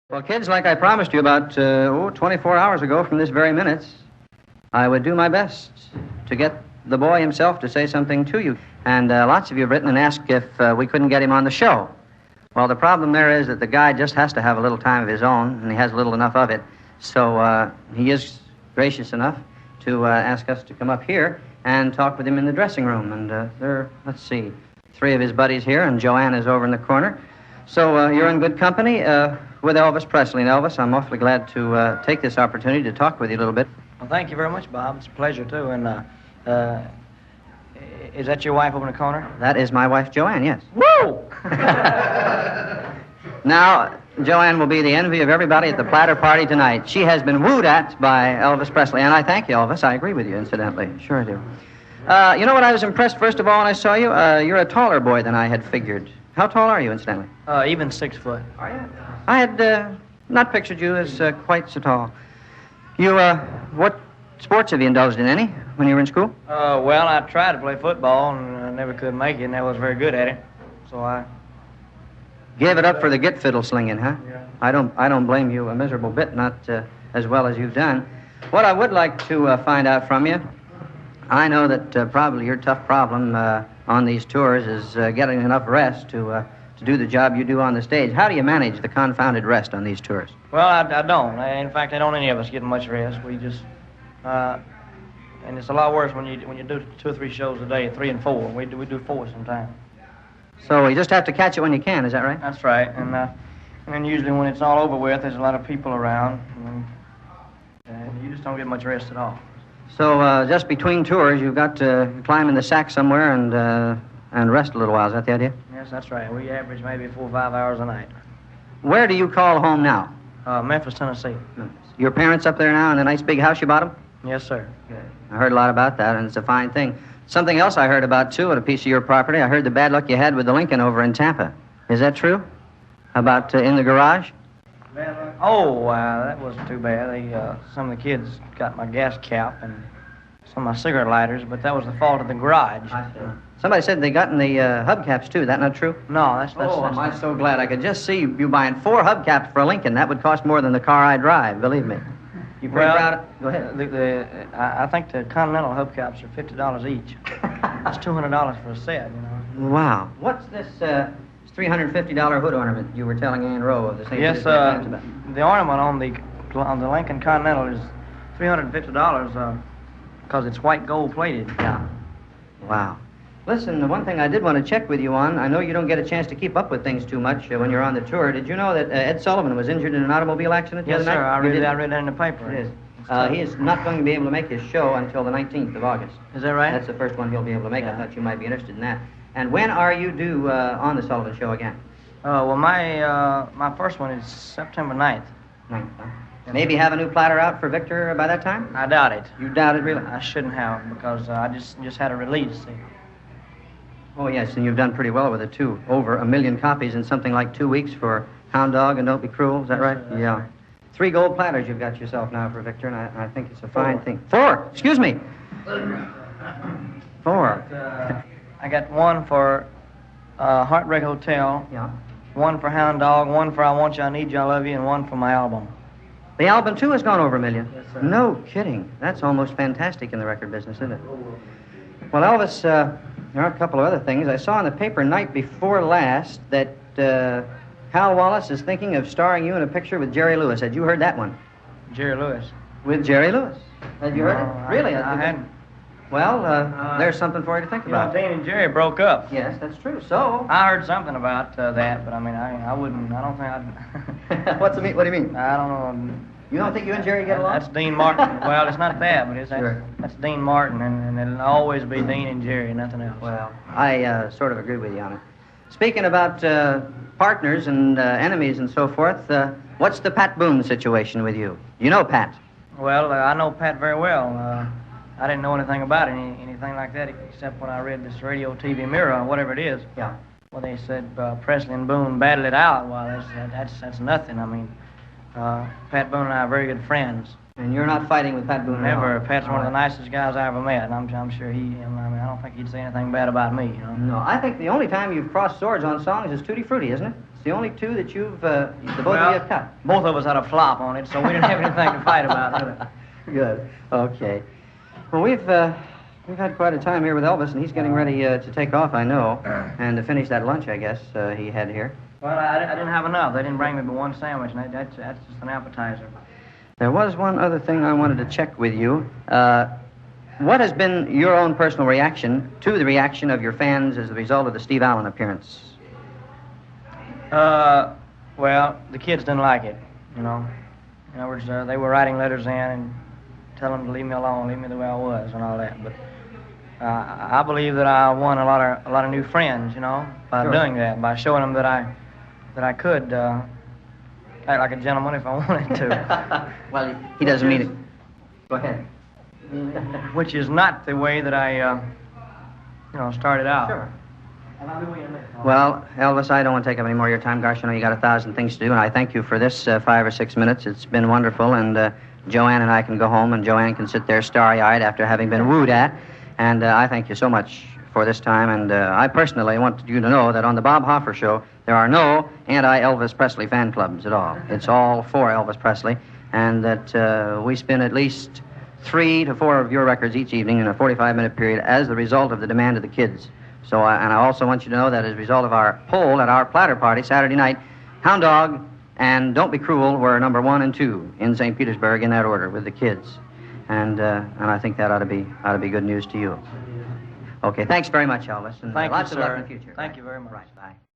Well, kids, like I promised you about 24 hours ago from this very minute, I would do my best to get the boy himself to say something to you. And lots of you have written and asked if we couldn't get him on the show. Well, the problem there is that the guy just has to have a little time of his own, and he has little enough of it. So he is gracious enough to ask us to come up here and talk with him in the dressing room. And there are, let's see, 3 of his buddies here, and Joanne is over in the corner. So you're in good company with Elvis Presley. And Elvis, I'm awfully glad to take this opportunity to talk with you a little bit. Well, thank you very much, Bob. It's a pleasure, too. And is that your wife over in the corner? That is my wife, Joanne, yes. Woo! Now, Joanne will be the envy of everybody at the platter party tonight. She has been wooed at by Elvis Presley. And I thank you, Elvis. I agree with you, incidentally. Sure I do. You know what? I was impressed, first of all, when I saw you. You're a taller boy than I had figured. How tall are you, incidentally? Even 6 foot. Are you? I had not pictured you as quite so tall. You, what sports have you indulged in any when you were in school? Well, I tried to play football, and I never could make it, and I was very good at it. So I... Gave it up for the git fiddle slinging, huh? Yeah. I don't blame you a miserable bit, not as well as you've done. What I would like to find out from you, I know that probably your tough problem on these tours is getting enough rest to do the job you do on the stage. How do you manage the confounded rest on these tours? Well, I don't. In fact, I don't any of us get much rest. We just... and it's a lot worse when you do 2 or 3 shows a day, 3 and 4. We do 4 sometimes. So you just have to catch it when you can, is that right? That's right. And then usually when it's all over with, there's a lot of people around, and you just don't get much rest at all. So just between tours, you've got to climb in the sack somewhere and rest a little while. Is that the idea? Yes, that's right. We average maybe 4 or 5 hours a night. Where do you call home now? Memphis, Tennessee. Memphis. Your parents up there now in the nice big house you bought them? Yes, sir. Good. I heard a lot about that, and it's a fine thing. Something else I heard about, too, at a piece of your property. I heard the bad luck you had with the Lincoln over in Tampa. Is that true? About in the garage? Oh, that wasn't too bad. Some of the kids got my gas cap and some of my cigarette lighters, but that was the fault of the garage. I see. Somebody said they got in the hubcaps, too. Is that not true? No, that's am I so glad. I could just see you buying 4 hubcaps for a Lincoln. That would cost more than the car I drive, believe me. You pretty proud of... Go ahead. I think the Continental hubcaps are $50 each. That's $200 for a set, you know. Wow. What's this $350 hood ornament you were telling Ann Rowe of the St. Yes, Petersburg Times about? The ornament on the Lincoln Continental is $350 because it's white gold plated. Yeah. Wow. Listen, the one thing I did want to check with you on, I know you don't get a chance to keep up with things too much when you're on the tour. Did you know that Ed Sullivan was injured in an automobile accident the Yes, other night? sir. I read that in the paper. It is. He is not going to be able to make his show until the 19th of August. Is that right? That's the first one he'll be able to make. Yeah. I thought you might be interested in that. And when are you due on the Sullivan Show again? Well, my first one is September 9th. 9th, huh? Maybe have a new platter out for Victor by that time? I doubt it. You doubt it, really? I shouldn't have, because I just had a release. See. Oh, yes, and you've done pretty well with it, too. Over 1 million copies in something like 2 weeks for Hound Dog and Don't Be Cruel. Is that right? Sir, yeah. right. 3 gold platters you've got yourself now for Victor, and I think it's a fine thing. 4! Excuse me! 4. I got 1 for Heartbreak Hotel, Yeah. 1 for Hound Dog, 1 for I Want You, I Need You, I Love You, and 1 for my album. The album, too, has gone over 1 million. Yes, sir. No kidding. That's almost fantastic in the record business, isn't it? Well, Elvis, there are a couple of other things. I saw in the paper night before last that Hal Wallace is thinking of starring you in a picture with Jerry Lewis. Had you heard that one? Jerry Lewis. With Jerry Lewis. Had you heard No, it? Really? I hadn't. Well, there's something for you to think You know, about. Dean and Jerry broke up. Yes, that's true. So... I heard something about that, but I mean, I don't think I'd... What do you mean? I don't know. You don't think you and Jerry get along? That's Dean Martin. Well, it's not that, but Sure. that's Dean Martin, and it'll always be Dean and Jerry, nothing else. Well, I sort of agree with you on it. Speaking about partners and enemies and so forth, what's the Pat Boone situation with you? You know Pat. Well, I know Pat very well. I didn't know anything about anything like that except when I read this radio, TV Mirror, or whatever it is. Yeah. Well, they said Presley and Boone battled it out. Well, that's nothing. I mean, Pat Boone and I are very good friends. And you're not fighting with Pat Boone Never. at all? Pat's one of the nicest guys I ever met, and I'm sure I mean, I don't think he'd say anything bad about me, you know. No, I think the only time you've crossed swords on songs is Tutti Frutti, isn't it? It's the only two that the both of you have cut. Both of us had a flop on it, so we didn't have anything to fight about, really. Good. Okay. Well, we've had quite a time here with Elvis, and he's getting ready to take off, I know, and to finish that lunch, I guess, he had here. Well, I didn't have enough. They didn't bring me but one sandwich, and that's just an appetizer. There was one other thing I wanted to check with you. What has been your own personal reaction to the reaction of your fans as a result of the Steve Allen appearance? Well, the kids didn't like it, you know. In other words, they were writing letters in and telling them to leave me alone, leave me the way I was, and all that. But I believe that I won a lot of new friends, you know, by doing that, by showing them that I could act like a gentleman if I wanted to. Well, he doesn't mean it. Go ahead. Which is not the way that I, started out. Sure. Well, Elvis, I don't want to take up any more of your time. Gosh, I know you got 1,000 things to do, and I thank you for this 5 or 6 minutes. It's been wonderful, and Joanne and I can go home, and Joanne can sit there starry-eyed after having been wooed at. And I thank you so much for this time, and I personally want you to know that on the Bob Hoffer Show, there are no anti-Elvis Presley fan clubs at all. It's all for Elvis Presley, and that we spin at least 3 to 4 of your records each evening in a 45-minute period as the result of the demand of the kids. So, and I also want you to know that as a result of our poll at our platter party Saturday night, Hound Dog and Don't Be Cruel were number 1 and 2 in St. Petersburg in that order with the kids. And I think that ought to be good news to you. Okay, thanks very much, Elvis. And Thank lots you, of luck sir. in the future. Thank you very much. Right, bye.